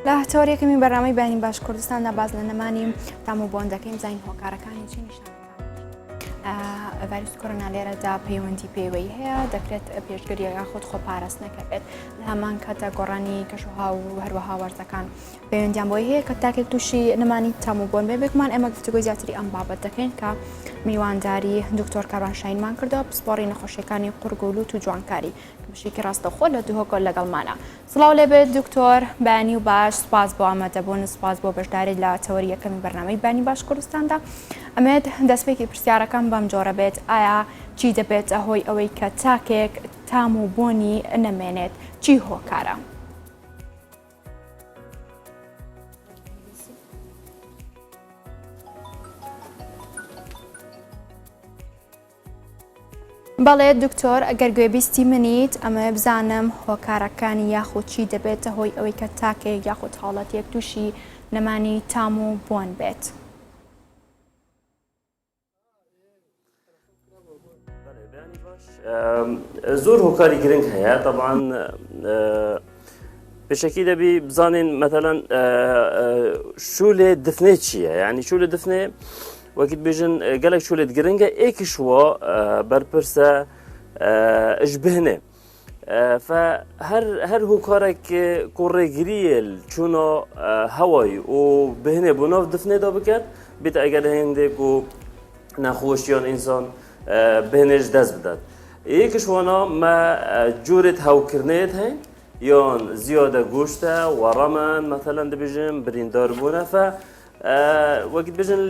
لا تۆریەکەمی بەڕامەی بانی باش کوردستاندا باز لە نەمانی تام و بۆن دەکەین زین هۆکارەکانی چی نیشانەکان ڤایرۆسی کۆرۆنا لێرەدا پەیوەندی پێوەی هەیە دەکرێت پێشگیری یاخود خۆپاراستنەکە بێت لە هەمان کاتە گۆڕانی کەشوها و هەروەها وەرزەکان پەیوەندیان بۆی هەیە کە تاکێک تووشی نەمانی تام و بۆن بێکمان ئێمە گفتوگۆی زیاتری ئەم بابەت دەکەین کە میوانداری دکتۆر کاروان شاهینمان کردەوە پسپۆڕی نەخۆشیەکانی قورگ و لووت و جوانکاری بشێکی ڕاستەخۆ لە دوو هۆکۆر لەگەڵمانە. سڵاو لێبێت دکتۆر بانی و باش سپاس بۆ ئامادەبوون سپاس بۆ بەشداری لە تەوەری یەکەمی بەرنامەی بانی باش کوردستاندا. ئەمێت دەستپێکی پرسیارەکان بەم جۆرە بێت ئایا چی دەبێت ئەهۆی ئەوەی کە تاکێک تام و بۆنی نەمێنێت چی هۆکارە؟ بەڵێ دکتۆر ئەگەر گوێبیستی منیت ئەمە بزانم هۆکارەکانی یاخود چی دەبێتە هۆی ئەوەی کە تاکێک یاخود حاڵەتێک تووشی نەمانی تام و بۆن بێت. زۆر هۆکاری گرنگ هەیە طبعاً بشكل دەبی بزانین مثلا شولێ دفنێ چییە یعنی شولێ دفنێ وەکیت بێژن گەلێک شولێت گرنگە ئێکیشوە بەرپرسە اش بهنێ فهر هۆکارێک کوڕێگریە چوونە هەوای و بهنێ بۆ ناو دفنێدا بکات بێت ئەگەر هێندێک و نەخۆشیان ئینسان بهنێش دەست بدات. یەکیشوانە مە جوورێت هەوکردنێت هەین یان زیادە گۆشتە وەڕەمەن مثلا دەبێژن برینداربوونە وەکیت بێژن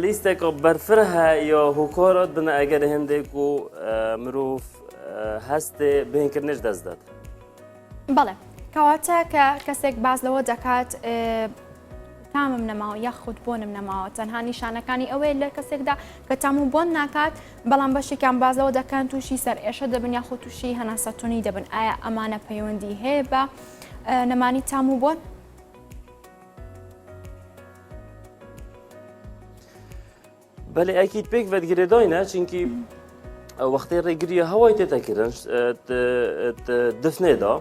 لیستێکە بەرفرە یا هۆکارات بنە ئەگەر هێندێک و مرۆڤ هەستێ بهێنکردنێش دەست دات. بەڵێ کەواتە کە کەسێک باز لەوە دەکات تامم نەماوە یاخود بۆنم نەماوە تەنها نیشانەکانی ئەوەیە لە کەسێکدا کە تام و بۆن ناکات بەڵام بەشێکیان بازەوە دەکەن تووشی سەر ئێشە دەبن یاخود تووشی هەناسەتۆنی دەبن ئایا ئەمانە پەیوەندی هەیە بە نەمانی تام و بۆن؟ بەڵێ ئەکید پێک vەدگرێداینە چونکی وەختەی ڕێگریە هەوای تێتەکردن دفنێدا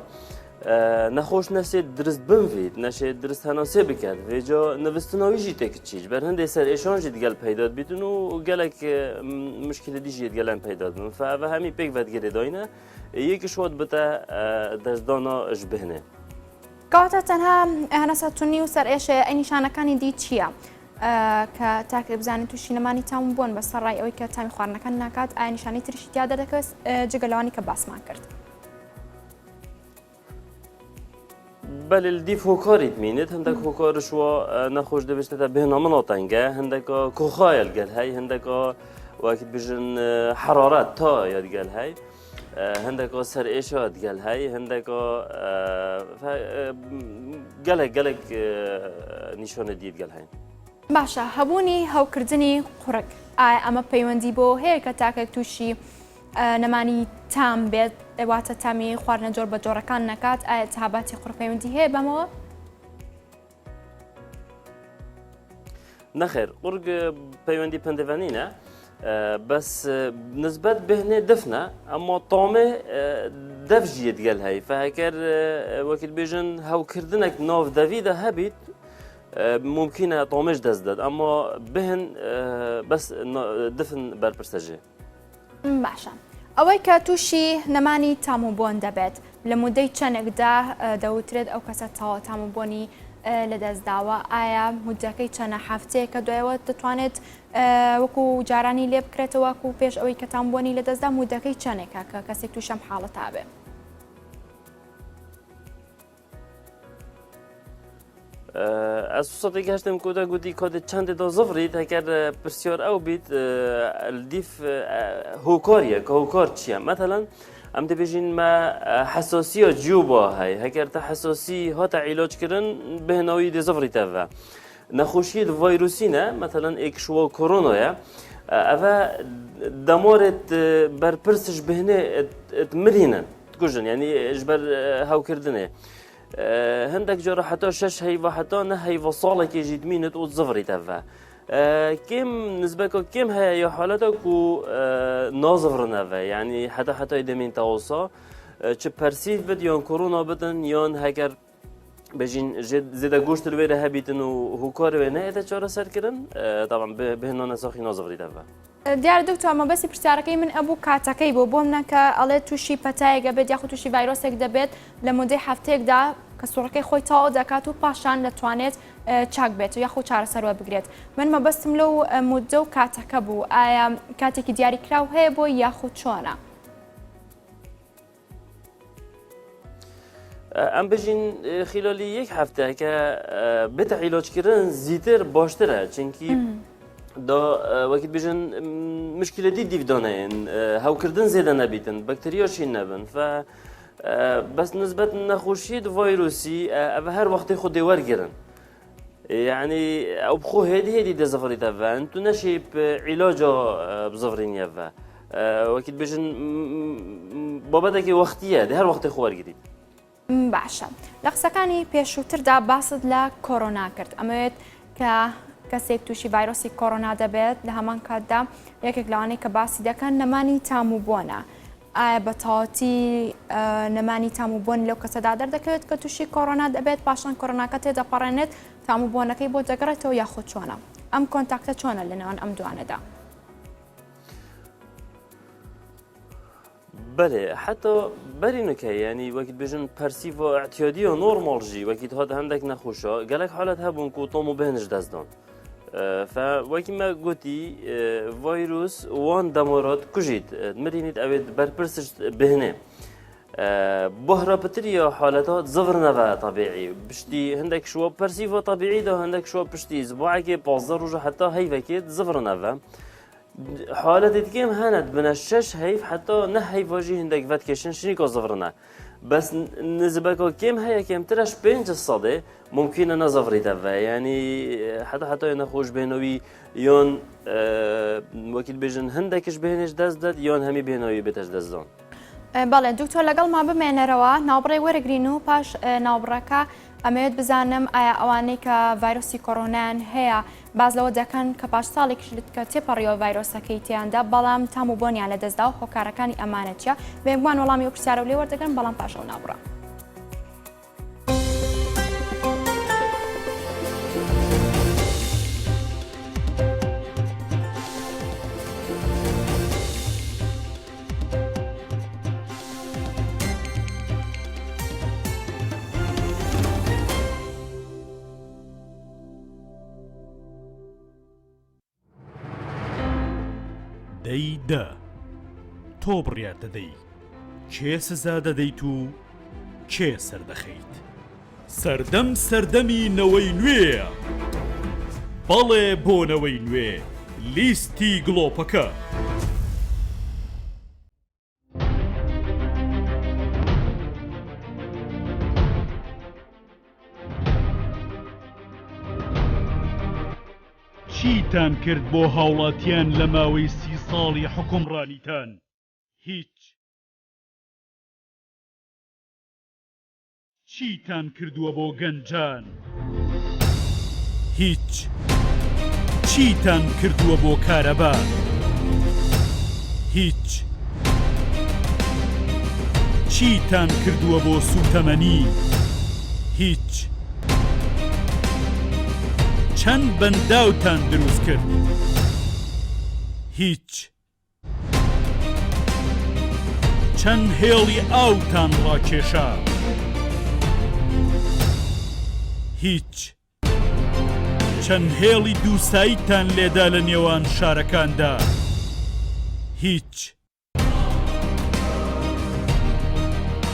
نەخۆش نەسێت درست بمڤیت نەشێت درست هەناسێ بکات vêca nivîstînawî têkit çî ber hindê serêşan jî digel peyda dibîtin û gelek muşkilê dî jî digelan peyda dibin fe ev hemî pêk vedgirêdayîne yekî şwat bite dezdana ji bihînê. کەواتە تەنها هەناسەتۆنی و سەر ئێشەیە ئەی نیشانەکانی دی چییە؟ کە تاکە بزانین تووشی نەمانی تام و بۆن بەسەر ڕای ئەوەی کە تامی خواردنەکان ناکات ئایا نیشانەی تریشی تیادا دەکەوێت جگەلەوانی کە باسمان کرد. بەڵێ دیف هۆکاریت مینێت هەندێک هۆکارش وە نەخۆش دەبێتە بهێنە مناڵەنگە هەندێکە کۆخایە گەل هەی هەندێکە واکیت بژن حرارەت تا یادگەل هەی هەندێکە سەر ئێشە دگەل هەی هەندێکە گەلێک نیشانە دیتگەل هەین. باشە هەبوونی هەوکردنی قوڕک ئایا ئەمە پەیوەندی بۆ هەیە کە تاکێک تووشی نەمانی تام بێت واتە تامی خواردنە جۆر بە جۆرەکان نەکات ئایا تاباتی قوڕ پەیوەندی هەیە بەمەوە؟ نەخێر قورگ پەیوەندی پندەڤەنینە بەس نسبەت بهنێ دفنە ئەمما تامێ دەف ژیە دگەل هەی فهەکەر وەکیل بێژن هەوکردنێک ناو دەڤیدا هەبیت ممکنە تۆمەش دەست دەد ئەمما بهن بەس دفن بەرپرسەژێ. باشە ئەوەی کە تووشی نەمانی تام و بۆن دەبێت لە مودەی چەندێکدا دەوترێت ئەو کەسە تاوە تام و بۆنی لەدەستداوە ئایا مودەکەی چەنە هەفتەیە کە دوایەوە دەتوانێت وەکو جارانی لێ بکرێتەوە وەکو پێش ئەوەی کە تام بۆنی لەدەستدا مودەکەی چەندێکە کە کەسێک تووشەم حاڵەتا بێ؟ Ez sotê heştem ku da gotî ka de çendê da zifrît heker pirsiyar ew bît dîf hokariye ka hokar çi ye metelan em dibêjin me hesasiya ciyûba heye heker te hesasî hata îlaçkirin bihinawî dê zifrît ev ve nexweşiyê di vayrosî ne metelan êkişwa korona ye ev e demarêt berpirs ji bihinê mirînin dikujin yanî ji ber hewkirdinê هەندێک جۆرە حتا شەش هەیڤە حتا نە هەیڤە ساڵێکی ژی دمینێت و زڤڕیت ئەڤە کێم نسبەکە کێم هەیە یا حالەتە و نازڤڕنەڤە یعنی حتای دەمین تەوەسا چ پەرسیف بێت یان کۆرۆنا بدن یان هەگەر بجين زيدا جوشت الويرة هبيتن وهوكار وينا إذا شو رسال كرن طبعا بهنونا ساخي نظري دفع دیار دکتۆر ئەمە بەسی پرسیارەکەی من ئەبوو کاتەکەی بۆ بۆم نەکە ئەڵێ تووشی پەتایەکە بێت یاخود تووشی ڤایرۆسێک دەبێت لە مودەی هەفتەیەکدا کە سوڕەکەی خۆی تاوا دەکات و پاشان دەتوانێت چاک بێت و یاخود چارەسەرەوە بگرێت من مەبەستم لەو مودە و کاتەکە بوو ئایا کاتێکی دیاریکراو هەیە بۆ یاخود چۆنە؟ ئەم بژین خلال یەک هەفتەیەکە بێتە عیلاجکردن زیاتر باشترە چونکی دا وەکیت بژن مشکلەتی دیڤدانەیەن هەوکردن زێدە نەبیتن بەکتریاشی نەبن بەس نسبەت نەخۆشیت ڤایرۆسی ئەڤە هەر وەختی خۆ دێوەرگرن يعني او بخو هدي دزفري تفان تو نشي بعلاجه بزفرين يفا وكيد بيجن بابدك وقتيه ده هر وقت خوار جديد باشە لە قسەکانی پێشووتردا باست لە کۆرۆنا کرد ئەمەوێت کە کەسێک تووشی ڤایرۆسی کۆرۆنا دەبێت لە هەمان کاتدا یەکێک لەوانەی کە باسی دەکەن نەمانی تاموبوونە ئایا بە تەواوەتی نەمانی تاموبوون لەو کەسەدا دەردەکەوێت کە تووشی کۆرۆنا دەبێت پاشان کۆرۆناکە تێدەپەڕێنێت تاموبوونەکەی بۆ دەگەڕێتەوە یاخود چۆنە ئەم کۆنتاکتە چۆنە لەنێوان ئەم دوانەدا؟ بله حتى برينك يعني وقت بيجن برسيفو اعتيادية نورمال جي وقت هذا عندك نخوشة قالك حالات هبون كو طومو بهنج دازدان فوقت ما قلتي فيروس وان دمارات كجيت مرينيت أبد بربرسش بهنه بهرة بتريا حالات زفرنا طبيعي بشتي عندك شو برسيفو طبيعي ده عندك شو بشتي اسبوعك بازار وجه حتى هي وقت زفرنا حالة كم هانت بنا الشش هيف حتى نهي واجي هندك فات كيشن شنيكو زفرنا بس نسبة كم هي كم ترش بينج الصدى ممكن أنا زفري تبع يعني حتى نخوش بينوي يون وكيل بيجن هندكش بينش دزدت يون همي بينوي بتش دزدون بەڵێ دکتۆر لەگەڵ ما بمێنەرەوە ناوبڕێ وەرەگرین و پاش ناوبڕەکە ئەمەوێت بزانم ئایا ئەوانەی کە ڤایرۆسی کۆرۆنایان هەیە باز لەوە دەکەن کە پاش ساڵێکیش کە تێپەڕیەوە ڤایرۆسەکەی تیاندا بەڵام تاموبوونیان لەدەستدا و هۆکارەکانی ئەمانەتە بێگومان وەڵامی ئەو پرسیارە لێ وەردەگرن بەڵام پاشەو ناوبڕە. دەیدا تۆ بڕیار دەدەی کێ سزا دەدەیت و کێ سەردەخەیت سەردەم سەردەمی نەوەی نوێیە بەڵێ بۆ نەوەی نوێ لیستی گڵۆپەکە چیتان کرد بۆ هاوڵاتیان لە ماوەی 30 ساڵی حکومڕانیتان؟ هیچ. چیتان کردووە بۆ گەنجان؟ هیچ. چیتان کردووە بۆ کارەبا؟ هیچ. چیتان کردووە بۆ سوتەمەنی؟ هیچ. چەند بەنداوتان دروست کرد؟ هیچ. چەند هێڵی ئاوتان ڕاکێشا؟ هیچ. چەند هێڵی دووساییتان لێدا لە نێوان شارەکاندا؟ هیچ.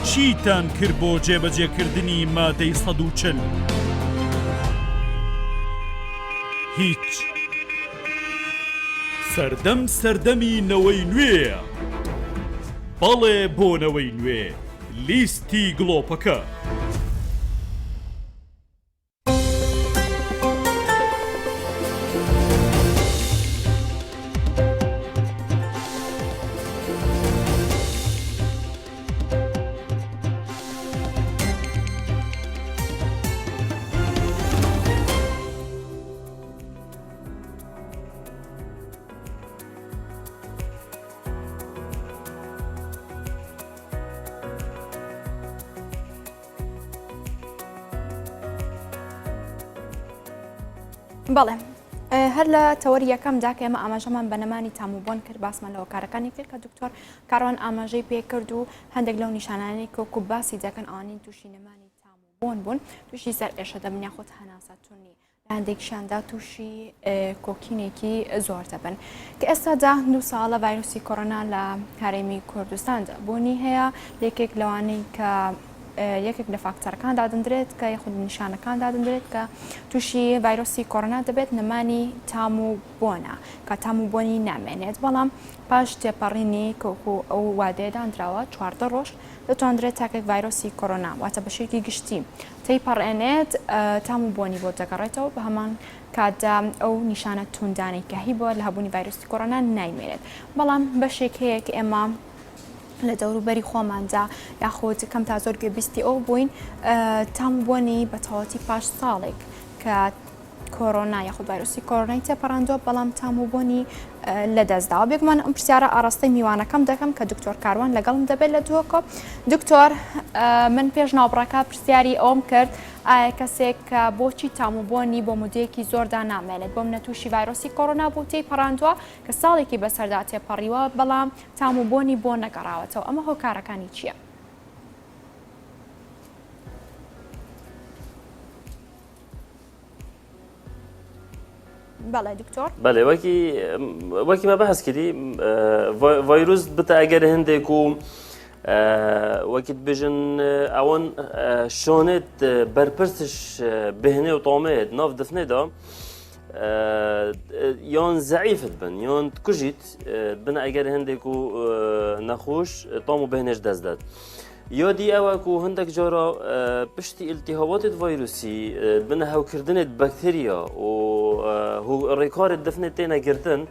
چیتان کرد بۆ جێبەجێکردنی مادەی 140؟ هیچ. سەردەم سەردەمی نەوەی نوێیە بەڵێ بۆ نەوەی نوێ لیستی گڵۆپەکە بەڵێ هەر لە تەوەری یەکەمدا کە ئێمە ئاماژەمان بە نەمانی تاموبۆن کرد باسمان لەوە کارەکانی کرد کە دکتۆر کاروان ئاماژەی پێ کرد و هەندێک لەو نیشانانەی کۆکو باسی دەکەن ئەوانەی تووشی نەمانی تاموبۆن بوون تووشی سەر ئێشە دەبن یاخود هەناسەتونی لە هەندێکشاندا تووشی کۆکینێکی زۆر دەبن کە ئێستادا 2 ساڵە ڤایرۆسی کۆڕۆنا لە هەرێمی کوردستاندا بوونی هەیە یەکێک لەوانەی کە یەکێک لە فاکتەرەکاندا دەندرێت کە یەخود نیشانەکاندا دەندرێت کە تووشی ڤایرۆسی کۆڕۆنا دەبێت نەمانی تاموبۆنە کە تاموبۆنی نامێنێت بەڵام پاش تێپەڕینی کۆکو ئەو وادەیەدانراوە 14 ڕۆژ دەتوانرێت تاکێک ڤایرۆسی کۆڕۆنا واتە بەشێکی گشتی تێپەڕێنێت تاموبۆنی بۆ دەگەڕێتەوە بە هەمان کاتدا ئەو نیشانە توندانەی کە هی بۆ لە هەبوونی ڤایرۆسی کۆڕۆنا نایمێنێت بەڵام بەشێک هەیە کە ئێمە لە دەوروبەری خۆماندا یاخود کەم تا زۆر گوێبیستی ئەو بووین تاموبۆنی بە تەواوەتی پاش ساڵێک کە کۆڕۆنا یاخود ڤایرۆسی کۆڕۆنای تێپەڕاندووە بەڵام تاموبۆنی لە دەستداوە بێگومان ئەم پرسیارە ئاڕاستەی میوانەکەم دەکەم کە دکتۆر کاروان لەگەڵم دەبێت لە دووەکۆ دکتۆر من پێش ناوبڕەکە پرسیاری ئەوم کرد ئایا کەسێک کە بۆچی تاموبۆنی بۆ مودەیەکی زۆردا نامێنێت بۆم نەتووشی ڤایرۆسی کۆڕۆنا بوو تێپەڕاندووە کە ساڵێکی بەسەردا تێپەڕیوە بەڵام تاموبۆنی بۆ نەگەڕاوەتەوە ئەمە هۆکارەکانی چییە؟ بەڵێ دکتۆر بەڵێ وەکی مە بەحەس کردی ڤایرۆس بتە ئەگەر هەندێک و وەکیت بژن ئەوەن شۆنێت بەرپرسش بهێنێ و تۆمێت ناو دفنێدا یان زەعیفت بن یان کوژیت بنە ئەگەر هەندێک و نەخۆش تۆم و بهێنێش دەستدات یادی ئەوە و هەندێک جارە پشتی ئیلتیهاباتێت ڤایرۆسی بنە هەوکردنێت بەکتریا و ڕێکارێت دفنێت تێنەگرتن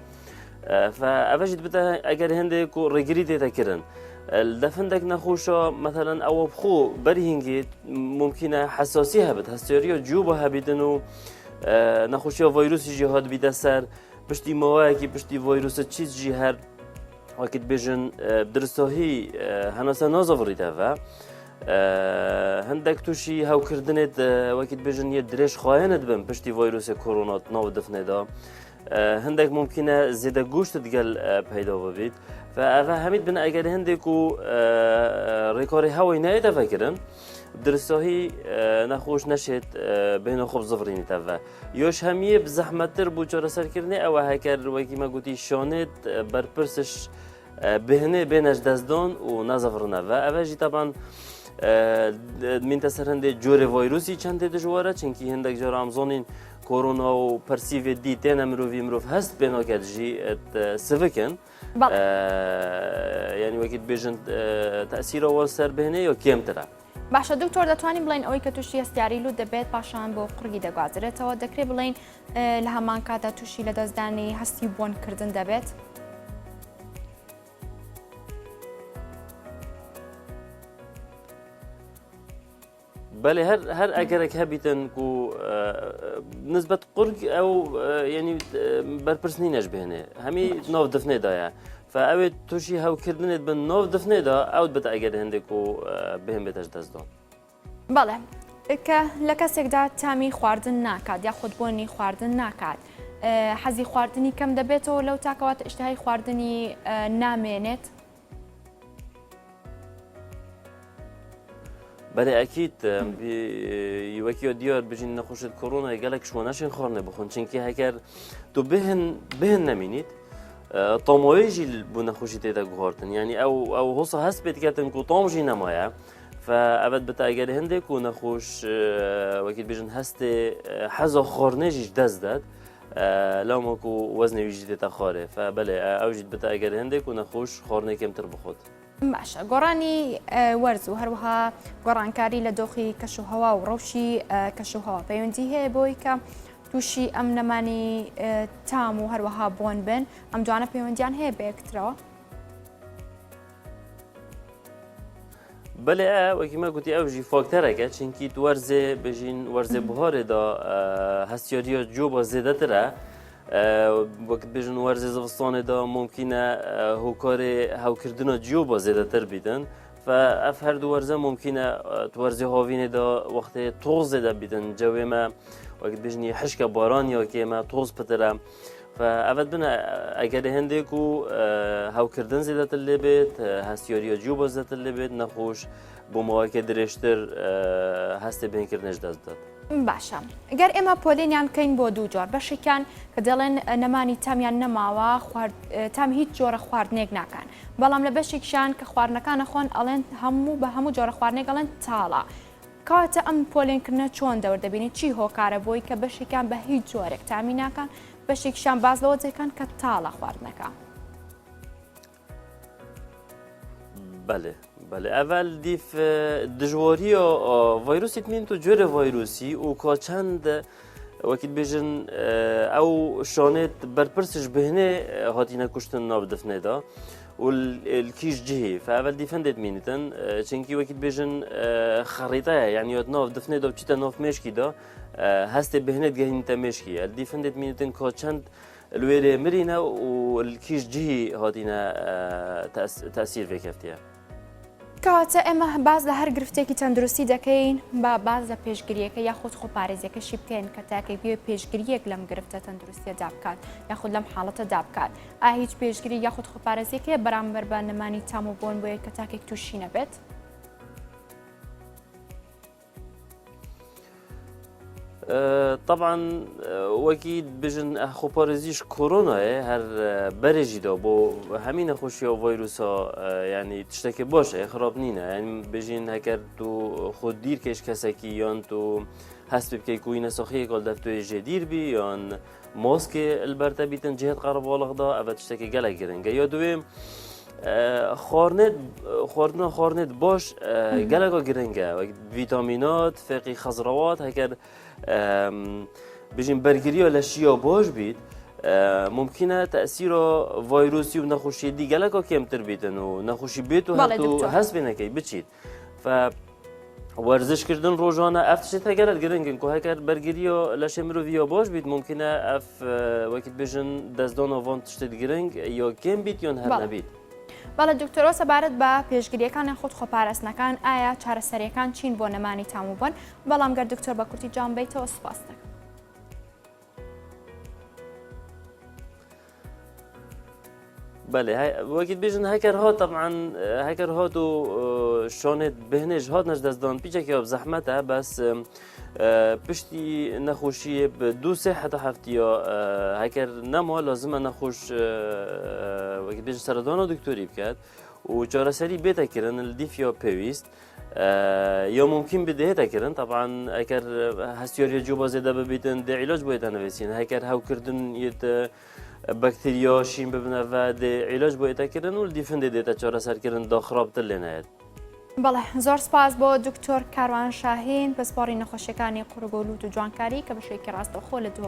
ئەڤەشت بتە ئەگەر هەندێک و ڕێگری تێتەکردن دەفندێک نەخۆشە مثلا ئەوە بخۆ بەرهینگێت ممکنە حساسی هەبێت هەستێریە جووبە هەبیتن و نەخۆشیە ڤایرۆسی جی هات بیدە سەر پشتی ماوەیەکی پشتی ڤایرۆسە چیزجی هەر وەکیت بێژن درستۆهی هەناسە نازەڤڕیتەوە هەندێک تووشی هەوکردنێت وەکیت بێژن یە درێژ خۆیانت بن پشتی ڤایرۆسی کۆڕۆنات ناو دفنێدا هەندێک ممکنە زێدە گوشتت گەل پەیدا ببیت ئەڤە هەمیت بن ئەگەر هەندێک و ڕێکۆری هەوەی نایەتەڤەکردن درستۆهی نەخۆش نەشێت بهێنە خۆب زڤڕینیتەوە یۆش هەمیە بزەحمەتتر بوو چۆرەسەرکردنی ئەوە هەکەر وەکی مەگوتی شۆنێت بەرپرسش بهێنێ بێنەش دەستدۆن و نازەڤڕنەوە ئەڤەژی تەبان منتە سەر هەندێک جۆرە ڤایرۆسی چەندێ دژوارە چونکی هەندێک جۆرە ئەمزۆنین کۆڕۆنا و پەرسیڤێت دی تێنە مرۆڤ هەست پێنۆکەتژی سڤکن یعنی وەکیت بێژن تەسیرەوە سەر بهێنێ یا کێمترە باشە دکتۆر دەتوانین بڵین ئەوەی کە تووشی هەستیاری لوت دەبێت پاشان بۆ قڕگی دەگوازرێتەوە دەکرێت بڵین لە هەمان کاتدا تووشی لە دەستدانی هەستی بۆنکردن دەبێت بەێ هەر ئەگەرێک هەبیتن و نسبەت قورگ ئەو ینی بەرپرسنی نەش بهێنێ هەمی ناو دفنێدایە ئەوێت تووشی هەوکردنێت بن ناو دفنێدا ئەوت بێت ئەگەر هەندێک و بهم بێتەش دەستدۆن بەڵێ کە لە کەسێکدا تامی خواردن ناکات یا خودبوونی خواردن ناکات حەزی خواردنی کەم دەبێتەوە لەو تاکەوات ئشتهای خواردنی نامێنێت بەێ ئەکییت وەکی دیار بژین نەخۆشت کۆڕۆنا گەلێک شوۆنەشین خۆرنێ بخۆن چینکی هەکەر تو بهێن نەمینیت تۆمۆیژی بوو نەخۆشی تێدا گوهارتن ینی ئەو هۆسە هەست پێتکاتن و تۆمژی نەمایە ئەبەت بە ئەگەر هەندێک و نەخۆش وەکیت بێژن هەستێ حەزە خۆرنێژیش دەست دەت لەومەکو وەزنەویژی دێتە خۆرێ بەێ ئەوژیت بە ئەگەر هەندێک و نەخۆش خۆرنێک کەمتر بخۆت باشە گۆڕانی وەرز و هەروەها گۆڕانکاری لە دۆخی کەشوهەوا و ڕەوشی کەشوهەوا پەیوەندی هەیە بۆی کە تووشی ئەم نەمانی تام و هەروەها بۆن بن ئەم دوانە پەیوەندیان هەیە بەیەکترەوە بەێ وەکیمە گوتی ئەوژی فاکتەرەکە چینکی وەرزێ بژین وەرزێ بهارێدا هەستیاریە جۆ بە زێدەترە وەکت بێژن وەرزێ زڤستانێدا ممکنە هۆکارێ هەوکردنە جۆ بە زێدەتر بیدن ئەف هەردوو وەرزە ممکنە وەرزی هاوینێدا وەختێ تۆزێدا بیدن جەوێمە وەکت بژنی حشکە بارانیا کێمە تۆز پترە فأبد بنا أجد هندك هاو كردن زيادة اللي بيت هستيوريا جوبا زيادة اللي بيت نخوش بمواقع درشتر هست بين كردنش دزداد. باشە گەر ئێمە پۆلێنیان بکەین بۆ دوو جۆر بەشێکیان کە دەڵێن نەمانی تامیان نەماوە تام هیچ جۆرە خواردنێک ناکەن بەڵام لە بەشێکشان کە خواردنەکانە خۆن ئەڵێن هەموو بە هەموو جۆرە خواردنێک ئەڵێن تاڵە کاتە ئەم پۆلێنکردنە چۆن دەوردەبینی چی هۆکارە بۆی کە بەشێکیان بە هیچ جۆرێک تامی ناکەن بەشێکشان باز لەوە جێکەن کە تاڵە خواردنەکە. بله بله اول دیف دجواری و ویروسی تمین تو جور ویروسی و که چند وقتی بیشن او شانت برپرسش بهنه هاتی نکشتن ناب دفنه دا و الکیش جهی فاول دیفندت مینتن چنکی وقتی بیشن خریطه یعنی یاد ناب دفنه دا و چیتا ناب مشکی دا هست بهنه گهین تا مشکی دیفندت مینتن که چند الویره مرینه و الکیش جهی هاتینا تأثیر بکفتیه. کەواتە ئێمە باز لە هەر گرفتێکی تەندروستی دەکەین بە باز لە پێشگیریەکە یاخود خۆپارێزیەکەشی بکەین کە تاکەی بێ پێشگیریەک لەم گرفتە تەندروستیەدا بکات یاخود لەم حاڵەتەدا بکات هیچ پێشگیری یاخود خۆپارێزیەکەیە بەرامبەر بە نەمانی تام و بۆن بۆیە کە تاکێک تووشی نەبێت. طبعا وكيد بجن خبارزيش كورونا هر برجي دا بو همين خوشي او فيروسا يعني تشتكي باشه خراب نينا يعني بجين هكر تو خود دير كيش كسكي يان تو هست بكي كوين ساخيه قال دفتو جدير بي يان ماسك البرتا بيتن جهت قرب والغ دا او تشتكي گله گرنگه یا دویم خورنت باش گلگا گرنگه ویتامینات فقی خضروات هکر بجیم برگری و لشیا باش بید ممکنه تأثیر ویروسی و نخوشی دی گلگا کمتر بیدن و نخوشی بیت و هتو هست بینه که بچید ورزش کردن روزانه افتش تگرد گرنگن که هکر برگری و لشه مروی باش بید ممکنه اف وقت بجن دزدان آوان تشتد گرنگ یا کم بید یا هر نبید. بەڵێ دکتۆرۆ سەبارەت بە پێشگیریەکان خۆت خۆپاراستنەکان ئایا چارەسەریەکان چین بۆ نەمانی تام و بۆن بەڵام گەر دکتۆر بە کورتی جان بیتەوە سوپاس دەکەم. بله وقت بيجن هكر هات طبعا هكر هات و شانت بهنج هات نش دزدان بيجا كيا بزحمته بس بشتي نخوشي بدو سه حتى هفتيا هكر نما لازم نخوش وقت بيجن سرطان دكتوري بكات و جارسري بيتا كرن الديفيا بيويست یا ممکن بده تکرن طبعا هكر هستيوريا جوبا زده ببيتن ده علاج باید نویسین هكر هاو کردن یت بکتریا شین ببنه و ده علاج باید کردن و دیفند دیتا چاره سر کردن دا خراب تر لنهید. بەڵێ زۆر سپاس بۆ دکتۆر کاروان شاهین پسپۆڕی نەخۆشیەکانی قورگۆلووت و جوانکاری کە بەشێکی ڕاستەوخۆ لە